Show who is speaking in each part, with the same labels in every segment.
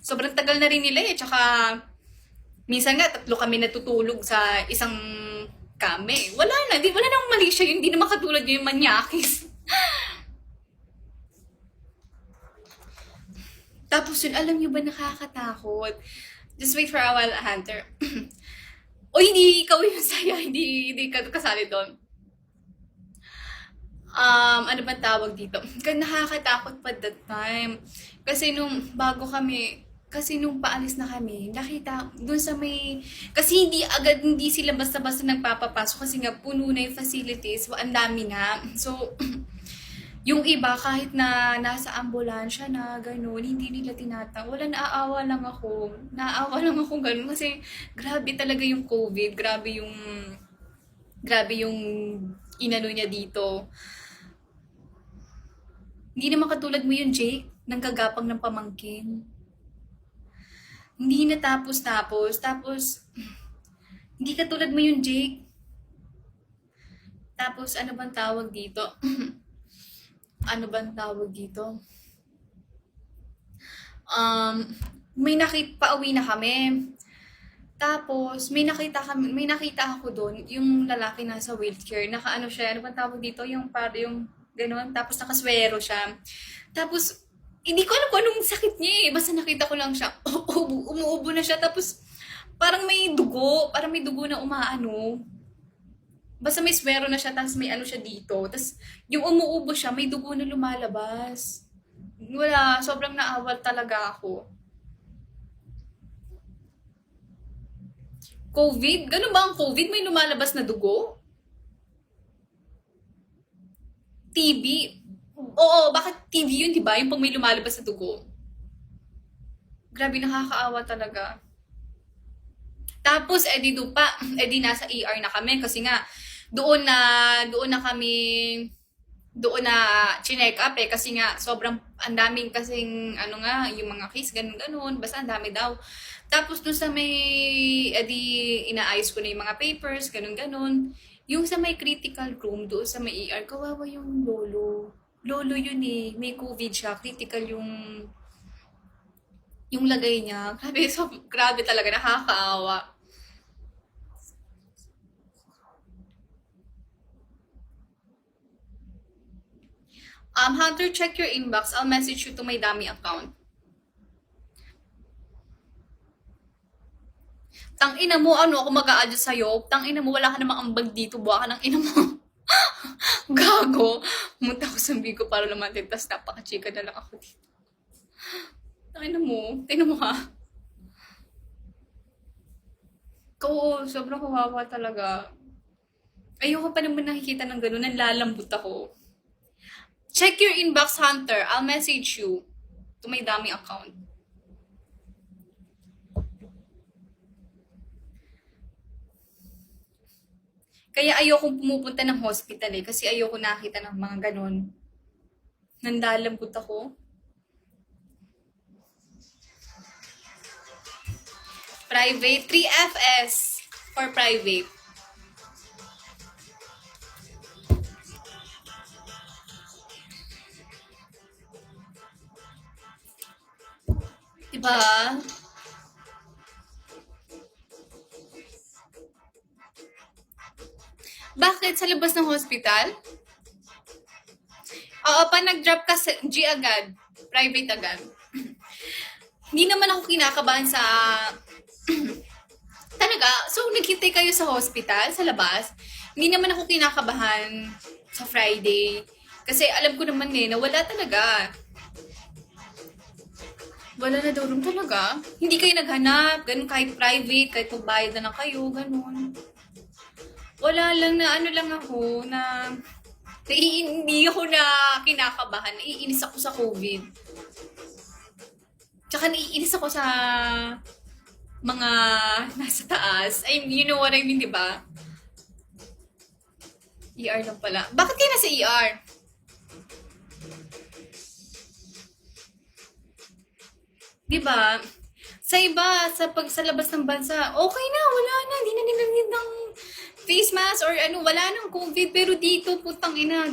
Speaker 1: Sobrang tagal na rin nila eh. Tsaka, minsan nga, 3 kami natutulog sa isang kame. Wala na. Wala nang mali siya yun. Hindi naman katulad yung manyakis. Tapos yun, alam nyo ba nakakatakot? Just wait for a while, Hunter. O hindi ikaw yung saya, hindi ka kasali doon. Ano ba tawag dito? Nakakatakot pa that time. Kasi kasi nung paalis na kami, nakita dun sa may, kasi hindi sila basta-basta nagpapapasok kasi nga puno na yung facilities, ang dami na. So, yung iba kahit na nasa ambulansya na gano'n, hindi nila wala, naaawa lang ako gano'n kasi grabe talaga yung COVID, grabe yung inano niya dito. Hindi naman katulad mo yun, Jake, nang gagapang ng pamangkin. Hindi natapos-tapos. Tapos, hindi katulad mo yun, Jake. Tapos, ano bang tawag dito? Ano bang tawag dito? May pauwi na kami. Tapos, may nakita ako doon, yung lalaki nasa wheelchair, nakaano siya, ano bang tawag dito? Yung gano'n, tapos nakaswero siya. Tapos, hindi ko alam kung anong sakit niya eh. Basta nakita ko lang siya, umuubo na siya, tapos parang may dugo na umaano. Basta may swero na siya, tapos may ano siya dito. Tapos, yung umuubo siya, may dugo na lumalabas. Wala, sobrang naawal talaga ako. COVID? Ganun ba ang COVID? May lumalabas na dugo? TB? Oo, bakit TB yun, di ba? Yung pag may lumalabas na dugo. Grabe, nakakaawa talaga. Tapos, edi nasa ER na kami kasi nga, doon na kami, doon na chinek up eh, kasi nga, sobrang, ang daming kasing, ano nga, yung mga case, ganun, basta ang dami daw. Tapos, doon sa may, edi, inaayos ko na yung mga papers, ganun. Yung sa may critical room, doon sa may ER, kawawa yung lolo. Lolo yun eh, may COVID siya, critical yung lagay niya. Grabe, grabe talaga, nakakaawa. Hunter, check your inbox. I'll message you to my Dami account. Tangina mo, ano ako mag-a-adjust sa'yo? Tangina mo, wala ka namang ambag dito. Buha ka ng ina mo. Gago. Munta ko sa bigo para lumatin. Tapos napaka-chika na lang ako dito. Tangina mo. Tingnan mo ha. Oo, sobrang kawawa talaga. Ayoko pa naman nakikita ng gano'n. Nanlalambot ako. Check your inbox, Hunter. I'll message you to my Dami account. Kaya ayokong pumupunta ng hospital eh. Kasi ayoko nakita ng mga ganun. Nanlalambot ako. Private. 3FS for private. Diba? Bakit? Sa labas ng hospital? Oo, pa nag-drop ka sa G agad. Private agad. Hindi naman ako kinakabahan sa... Talaga? So, naghintay kayo sa hospital, sa labas? Hindi naman ako kinakabahan sa Friday. Kasi alam ko naman eh, na wala talaga. Wala na daw room talaga. Hindi kayo naghanap. Ganun, kahit private, kahit magbayad na lang kayo, ganun. Wala lang na ano lang ako na hindi ako na kinakabahan. Naiinis ako sa COVID. Tsaka naiinis ako sa mga nasa taas. You know what I mean, di ba? ER lang pala. Bakit kayo nasa ER? Di ba? Sa iba, sa labas ng bansa, okay na, wala na, hindi na nila need ng face mask or ano, wala nang COVID. Pero dito, putang ina,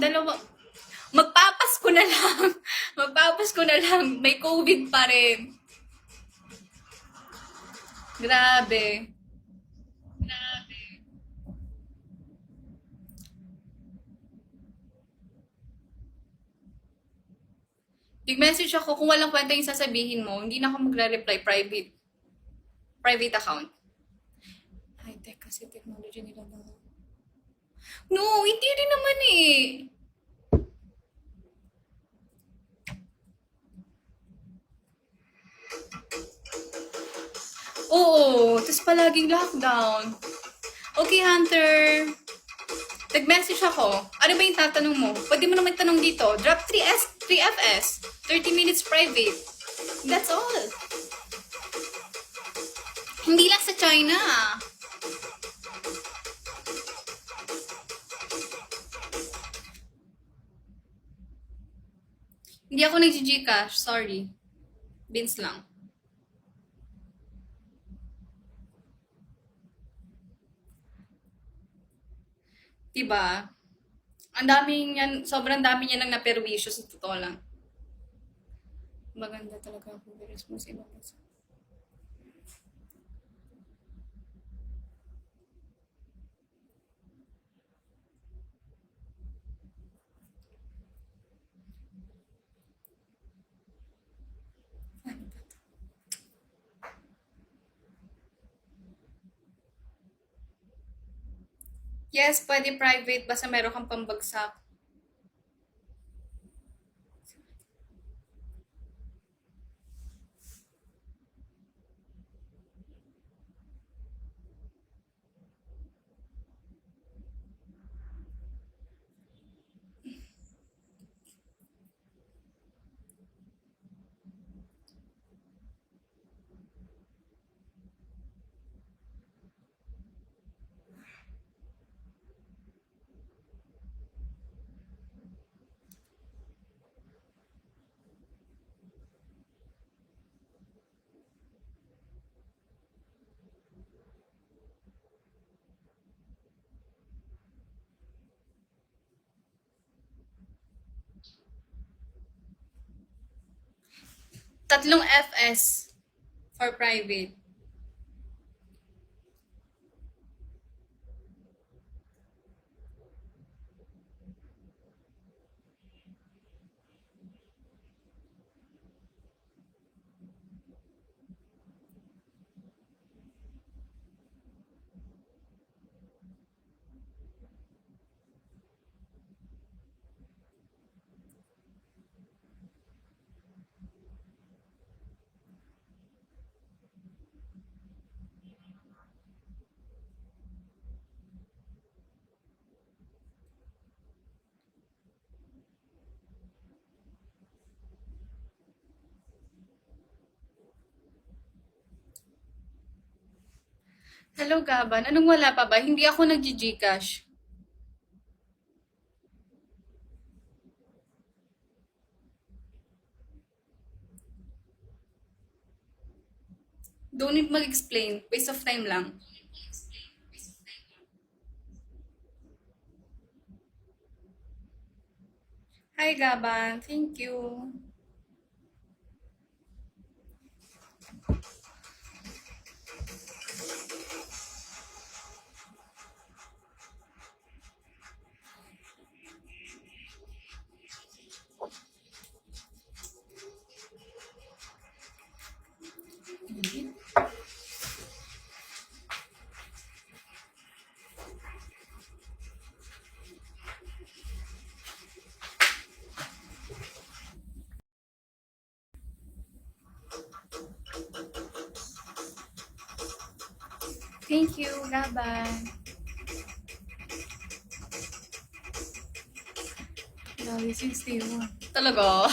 Speaker 1: magpapasko na lang. Magpapasko na lang, may COVID pa rin. Grabe. Nag-message ako kung walang kwenta yung sasabihin mo, hindi na ako magre-reply private. Private account. High-tech kasi technology nila ba? No, hindi rin naman eh. Oo, tapos palaging lockdown. Okay, Hunter. Nag-message ako. Ano ba yung tatanong mo? Pwede mo naman tanong dito. Drop 3FS. 30 minutes private. That's all. Hindi lang sa China. Hindi ako nag-Gcash. Sorry. Beans lang. Diba? Ang daming yan, sobrang dami niya nang naperwisyo sa totoo lang. Maganda talaga ako bilis mo sa ibang bansa. Ano ba to? Yes, pwede private basta meron kang pambagsak. Tatlong FS for private. Hello, Gaban. Anong wala pa ba? Hindi ako nag-Gcash. Don't need mag-explain. Waste of time lang. Hi, Gaban. Thank you. Thank you, Gaban. Grabe, 61. Talaga?